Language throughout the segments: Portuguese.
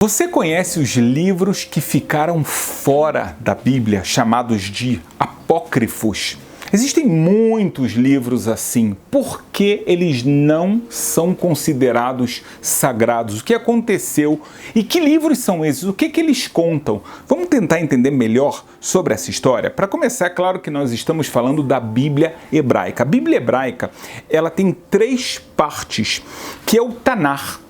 Você conhece os livros que ficaram fora da Bíblia, chamados de apócrifos? Existem muitos livros assim. Por que eles não são considerados sagrados? O que aconteceu? E que livros são esses? O que eles contam? Vamos tentar entender melhor sobre essa história? Para começar, é claro que nós estamos falando da Bíblia hebraica. A Bíblia hebraica, ela tem três partes, que é o Tanar.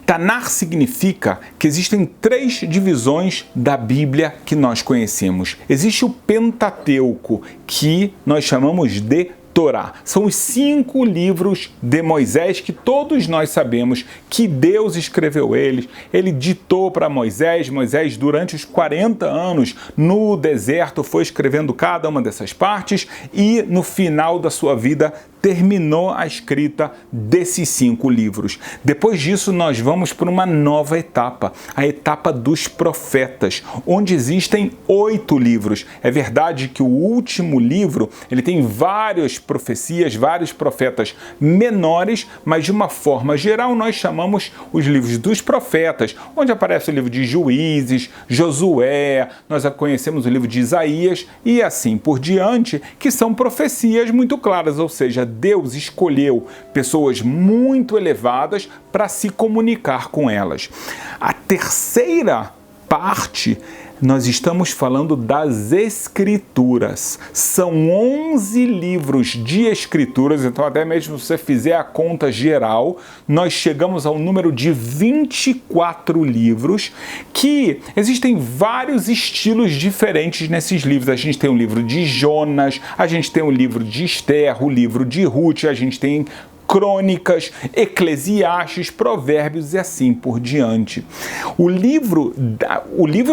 Tanar significa que existem três divisões da Bíblia que nós conhecemos. Existe o Pentateuco, que nós chamamos de Torá. São os 5 livros de Moisés que todos nós sabemos que Deus escreveu eles. Ele ditou para Moisés. Moisés, durante os 40 anos no deserto, foi escrevendo cada uma dessas partes e no final da sua vida terminou a escrita desses 5 livros. Depois disso, nós vamos para uma nova etapa, a etapa dos profetas, onde existem 8 livros. É verdade que o último livro, ele tem várias profecias, vários profetas menores, mas de uma forma geral nós chamamos os livros dos profetas, onde aparece o livro de Juízes, Josué, nós conhecemos o livro de Isaías e assim por diante, que são profecias muito claras, ou seja, Deus escolheu pessoas muito elevadas para se comunicar com elas. A terceira parte, nós estamos falando das Escrituras. São 11 livros de Escrituras, então até mesmo se você fizer a conta geral, nós chegamos ao número de 24 livros, que existem vários estilos diferentes nesses livros. A gente tem o livro de Jonas, a gente tem o livro de Esther, o livro de Ruth, a gente tem Crônicas, Eclesiastes, Provérbios e assim por diante. O livro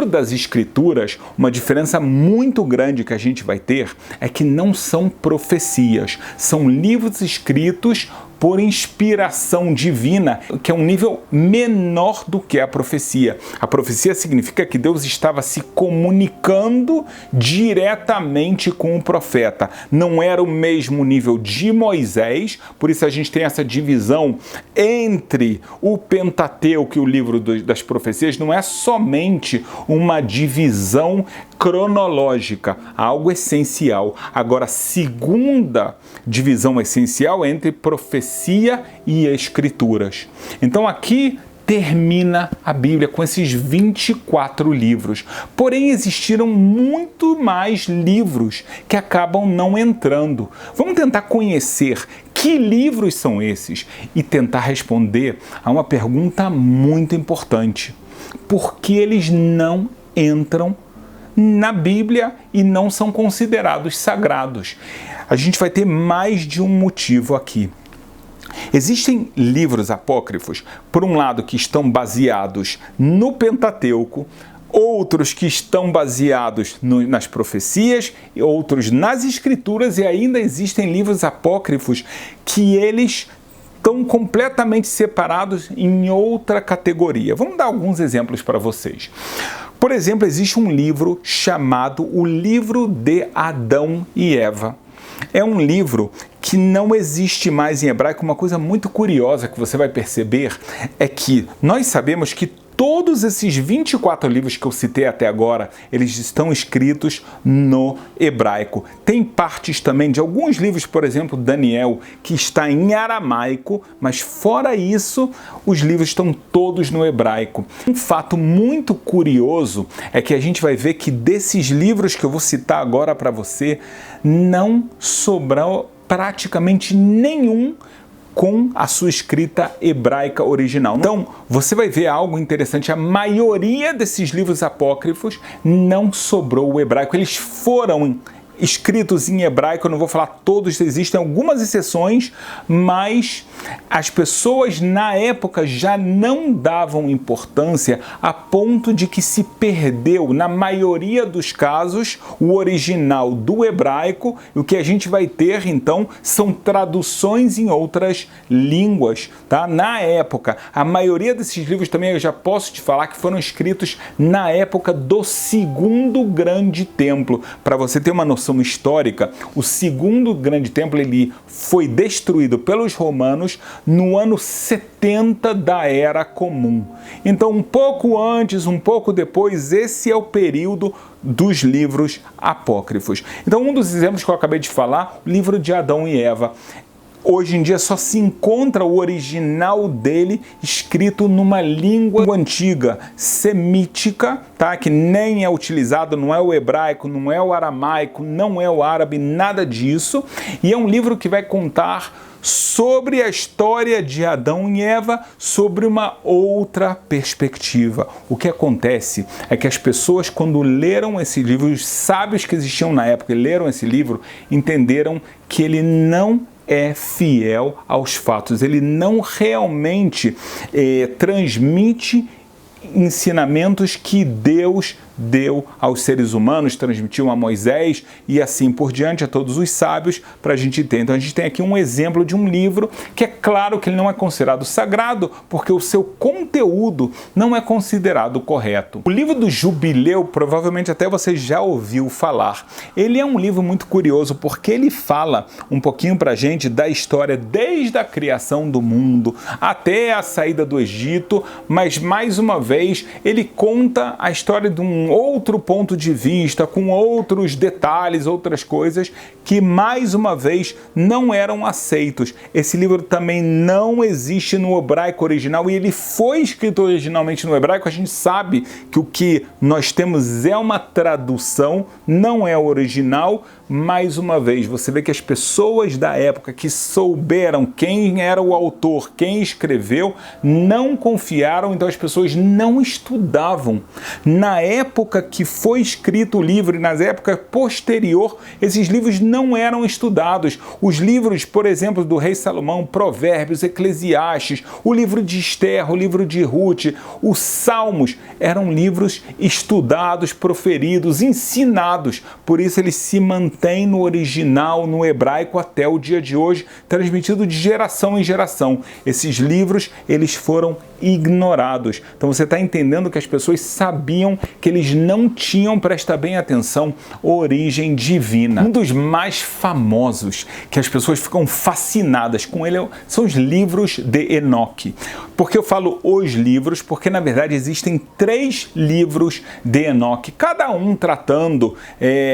das Escrituras, uma diferença muito grande que a gente vai ter é que não são profecias, são livros escritos por inspiração divina, que é um nível menor do que a profecia. A profecia significa que Deus estava se comunicando diretamente com o profeta. Não era o mesmo nível de Moisés, por isso a gente tem essa divisão entre o Pentateuco e o livro das profecias. Não é somente uma divisão cronológica, algo essencial. Agora, a segunda divisão essencial é entre profecia e Escrituras. Então aqui termina a Bíblia com esses 24 livros. Porém, existiram muito mais livros que acabam não entrando. Vamos tentar conhecer que livros são esses e tentar responder a uma pergunta muito importante. Por que eles não entram na Bíblia e não são considerados sagrados? A gente vai ter mais de um motivo aqui. Existem livros apócrifos, por um lado, que estão baseados no Pentateuco, outros que estão baseados nas profecias, outros nas Escrituras, e ainda existem livros apócrifos que eles estão completamente separados em outra categoria. Vamos dar alguns exemplos para vocês. Por exemplo, existe um livro chamado o Livro de Adão e Eva. É um livro que não existe mais em hebraico. Uma coisa muito curiosa que você vai perceber é que nós sabemos que todos esses 24 livros que eu citei até agora, eles estão escritos no hebraico. Tem partes também de alguns livros, por exemplo, Daniel, que está em aramaico, mas fora isso, os livros estão todos no hebraico. Um fato muito curioso é que a gente vai ver que desses livros que eu vou citar agora para você, não sobrou praticamente nenhum com a sua escrita hebraica original. Então, você vai ver algo interessante. A maioria desses livros apócrifos não sobrou o hebraico. Eles foram escritos em hebraico. Eu não vou falar todos, existem algumas exceções, mas as pessoas na época já não davam importância a ponto de que se perdeu, na maioria dos casos, o original do hebraico. E o que a gente vai ter, então, são traduções em outras línguas, tá? Na época, a maioria desses livros também eu já posso te falar que foram escritos na época do Segundo Grande Templo. Para você ter uma noção, noção histórica, o segundo grande templo ele foi destruído pelos romanos no ano 70 da Era Comum. Então, um pouco antes, um pouco depois, esse é o período dos livros apócrifos. Então, um dos exemplos que eu acabei de falar, o livro de Adão e Eva. Hoje em dia só se encontra o original dele escrito numa língua antiga, semítica, tá? Que nem é utilizado, não é o hebraico, não é o aramaico, não é o árabe, nada disso. E é um livro que vai contar sobre a história de Adão e Eva sobre uma outra perspectiva. O que acontece é que as pessoas, quando leram esse livro, os sábios que existiam na época e leram esse livro, entenderam que ele não é fiel aos fatos. Ele não realmente transmite ensinamentos que Deus deu aos seres humanos, transmitiu a Moisés e assim por diante, a todos os sábios, para a gente ter. Então a gente tem aqui um exemplo de um livro que é claro que ele não é considerado sagrado, porque o seu conteúdo não é considerado correto. O livro do Jubileu, provavelmente até você já ouviu falar. Ele é um livro muito curioso, porque ele fala um pouquinho para a gente da história desde a criação do mundo até a saída do Egito, mas mais uma vez ele conta a história de um outro ponto de vista, com outros detalhes, outras coisas que mais uma vez não eram aceitos. Esse livro também não existe no hebraico original e ele foi escrito originalmente no hebraico. A gente sabe que o que nós temos é uma tradução, não é o original. Mais uma vez, você vê que as pessoas da época que souberam quem era o autor, quem escreveu, não confiaram, então as pessoas não estudavam. Na época que foi escrito o livro e nas épocas posterior, esses livros não eram estudados. Os livros, por exemplo, do rei Salomão, Provérbios, Eclesiastes, o livro de Esther, o livro de Ruth, os Salmos, eram livros estudados, proferidos, ensinados. Por isso eles se mantêm no original, no hebraico, até o dia de hoje, transmitido de geração em geração. Esses livros, eles foram ignorados. Então você está entendendo que as pessoas sabiam que eles não tinham, presta bem atenção, origem divina. Um dos mais famosos, que as pessoas ficam fascinadas com ele, são os livros de Enoque. Por que eu falo os livros? Porque na verdade existem 3 livros de Enoque, cada um tratando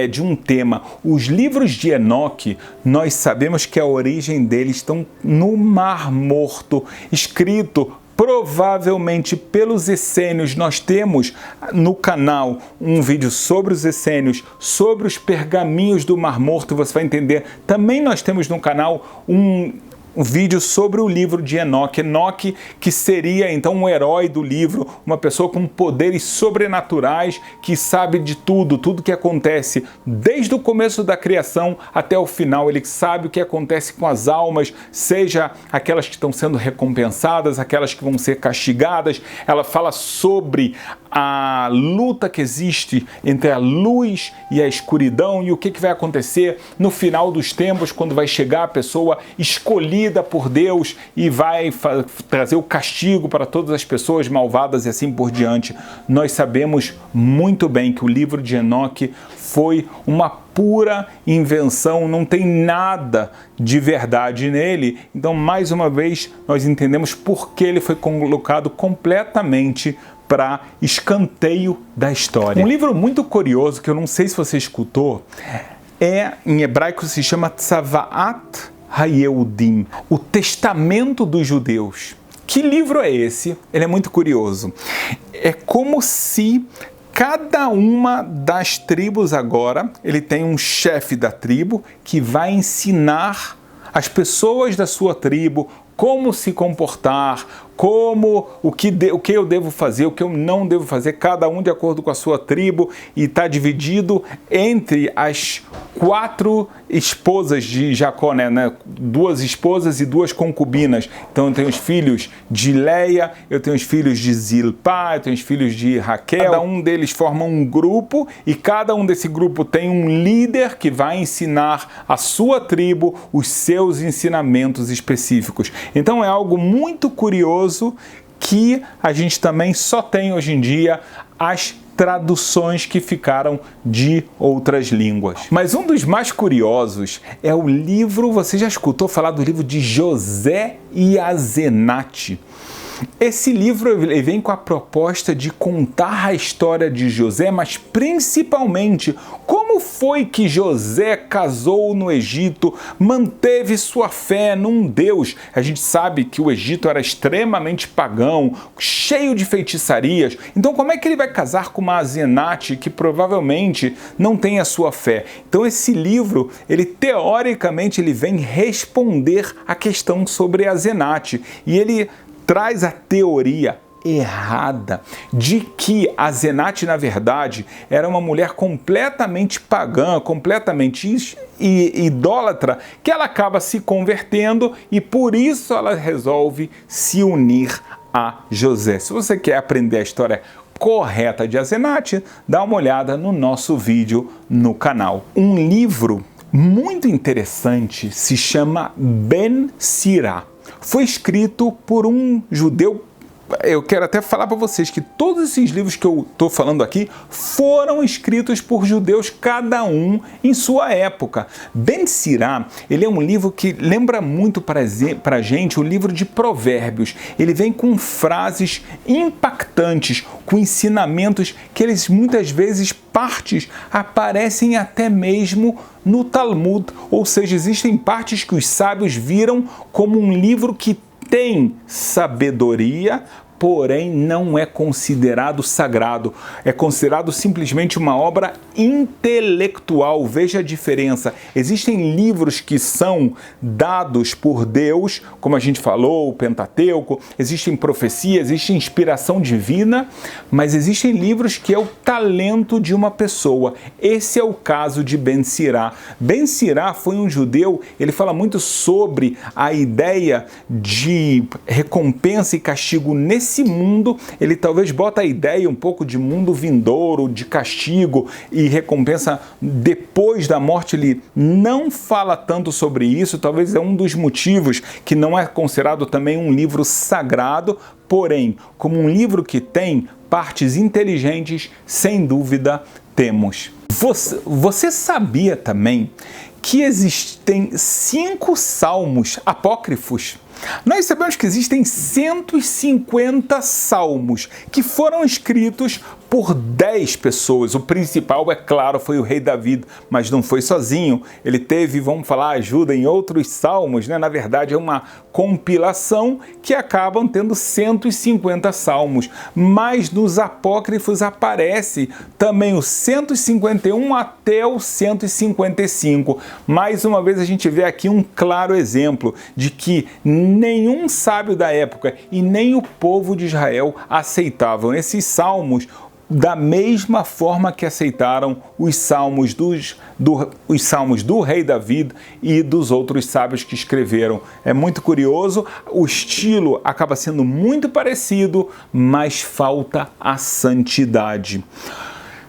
de um tema. Os livros de Enoque, nós sabemos que a origem deles estão no Mar Morto, escrito provavelmente pelos essênios. Nós temos no canal um vídeo sobre os essênios, sobre os pergaminhos do Mar Morto, você vai entender. Também nós temos no canal um vídeo sobre o livro de Enoque. Enoque, que seria então um herói do livro, uma pessoa com poderes sobrenaturais, que sabe de tudo, tudo que acontece, desde o começo da criação até o final. Ele sabe o que acontece com as almas, seja aquelas que estão sendo recompensadas, aquelas que vão ser castigadas. Ela fala sobre a luta que existe entre a luz e a escuridão e o que vai acontecer no final dos tempos, quando vai chegar a pessoa escolhida por Deus e vai trazer o castigo para todas as pessoas malvadas e assim por diante. Nós sabemos muito bem que o livro de Enoque foi uma pura invenção, não tem nada de verdade nele. Então, mais uma vez, nós entendemos por que ele foi colocado completamente para escanteio da história. Um livro muito curioso, que eu não sei se você escutou, em hebraico se chama Tzavaat HaYehudim, o Testamento dos Judeus. Que livro é esse? Ele é muito curioso. É como se cada uma das tribos agora, ele tem um chefe da tribo que vai ensinar as pessoas da sua tribo como se comportar, o que eu devo fazer, o que eu não devo fazer, cada um de acordo com a sua tribo, e está dividido entre as 4 esposas de Jacó, né? 2 esposas e 2 concubinas. Então eu tenho os filhos de Leia, eu tenho os filhos de Zilpá, eu tenho os filhos de Raquel. Cada um deles forma um grupo e cada um desse grupo tem um líder que vai ensinar a sua tribo os seus ensinamentos específicos. Então é algo muito curioso que a gente também só tem hoje em dia as traduções que ficaram de outras línguas. Mas um dos mais curiosos é o livro, você já escutou falar do livro de José e Azenate? Esse livro ele vem com a proposta de contar a história de José, mas principalmente como foi que José casou no Egito, manteve sua fé num Deus. A gente sabe que o Egito era extremamente pagão, cheio de feitiçarias. Então como é que ele vai casar com uma Azenate que provavelmente não tem a sua fé? Então esse livro, ele teoricamente ele vem responder a questão sobre Azenate e ele traz a teoria errada de que Azenate, na verdade, era uma mulher completamente pagã, completamente idólatra, que ela acaba se convertendo e por isso ela resolve se unir a José. Se você quer aprender a história correta de Azenate, dá uma olhada no nosso vídeo no canal. Um livro muito interessante se chama Ben Sira. Foi escrito por um judeu. Eu quero até falar para vocês que todos esses livros que eu estou falando aqui foram escritos por judeus, cada um em sua época. Ben Sira, ele é um livro que lembra muito para a gente o livro de Provérbios. Ele vem com frases impactantes, com ensinamentos que eles muitas vezes partes aparecem até mesmo no Talmud, ou seja, existem partes que os sábios viram como um livro que tem sabedoria, porém não é considerado sagrado, é considerado simplesmente uma obra intelectual. Veja a diferença. Existem livros que são dados por Deus, como a gente falou, o Pentateuco, existem profecias, existe inspiração divina, mas existem livros que é o talento de uma pessoa. Esse é o caso de Ben Sira. Ben Sira foi um judeu, ele fala muito sobre a ideia de recompensa e castigo nesse mundo. Ele talvez bota a ideia um pouco de mundo vindouro, de castigo e recompensa depois da morte. Ele não fala tanto sobre isso, talvez é um dos motivos que não é considerado também um livro sagrado, porém, como um livro que tem partes inteligentes, sem dúvida temos. Você sabia também que existem 5 salmos apócrifos? Nós sabemos que existem 150 salmos que foram escritos por 10 pessoas. O principal, é claro, foi o rei Davi, mas não foi sozinho. Ele teve, vamos falar, ajuda em outros salmos, né? Na verdade, é uma compilação que acabam tendo 150 salmos. Mas nos apócrifos aparece também o 151 até o 155. Mais uma vez a gente vê aqui um claro exemplo de que nenhum sábio da época e nem o povo de Israel aceitavam esses salmos da mesma forma que aceitaram os salmos do rei Davi e dos outros sábios que escreveram. É muito curioso, o estilo acaba sendo muito parecido, mas falta a santidade.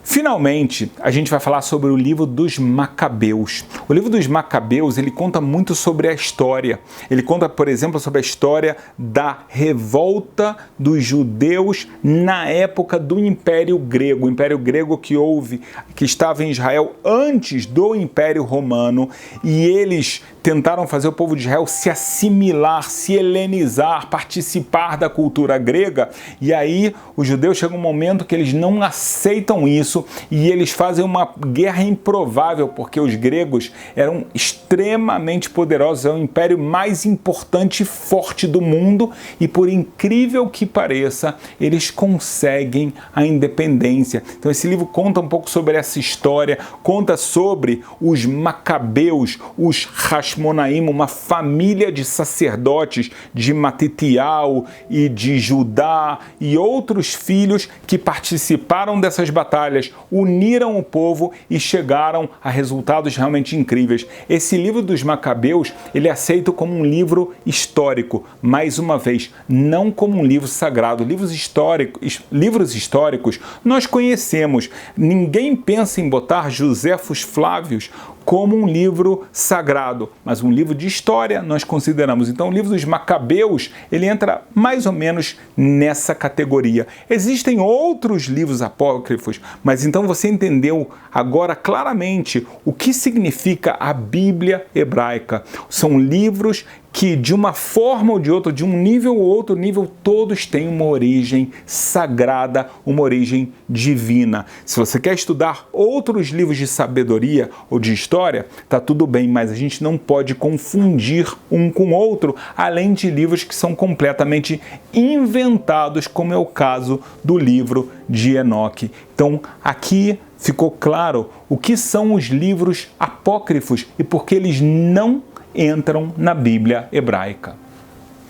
Finalmente, a gente vai falar sobre o livro dos Macabeus. O livro dos Macabeus, ele conta muito sobre a história. Ele conta, por exemplo, sobre a história da revolta dos judeus na época do Império Grego. O Império Grego que estava em Israel antes do Império Romano, e eles tentaram fazer o povo de Israel se assimilar, se helenizar, participar da cultura grega, e aí os judeus chegam um momento que eles não aceitam isso e eles fazem uma guerra improvável, porque os gregos eram extremamente poderosos, é o império mais importante e forte do mundo, e por incrível que pareça, eles conseguem a independência. Então esse livro conta um pouco sobre essa história, conta sobre os Macabeus, os Hashmonaim, uma família de sacerdotes de Matitial e de Judá e outros filhos que participaram dessas batalhas, uniram o povo e chegaram a resultados realmente incríveis. Esse livro dos Macabeus, ele é aceito como um livro histórico, mais uma vez, não como um livro sagrado. Livros históricos nós conhecemos. Ninguém pensa em botar Joséfos Flávios como um livro sagrado, mas um livro de história nós consideramos. Então o livro dos Macabeus, ele entra mais ou menos nessa categoria. Existem outros livros apócrifos, mas então você entendeu agora claramente o que significa a Bíblia hebraica. São livros que de uma forma ou de outra, de um nível ou outro nível, todos têm uma origem sagrada, uma origem divina. Se você quer estudar outros livros de sabedoria ou de história, tá tudo bem, mas a gente não pode confundir um com o outro, além de livros que são completamente inventados, como é o caso do livro de Enoque. Então, aqui ficou claro o que são os livros apócrifos e por que eles não entram na Bíblia hebraica.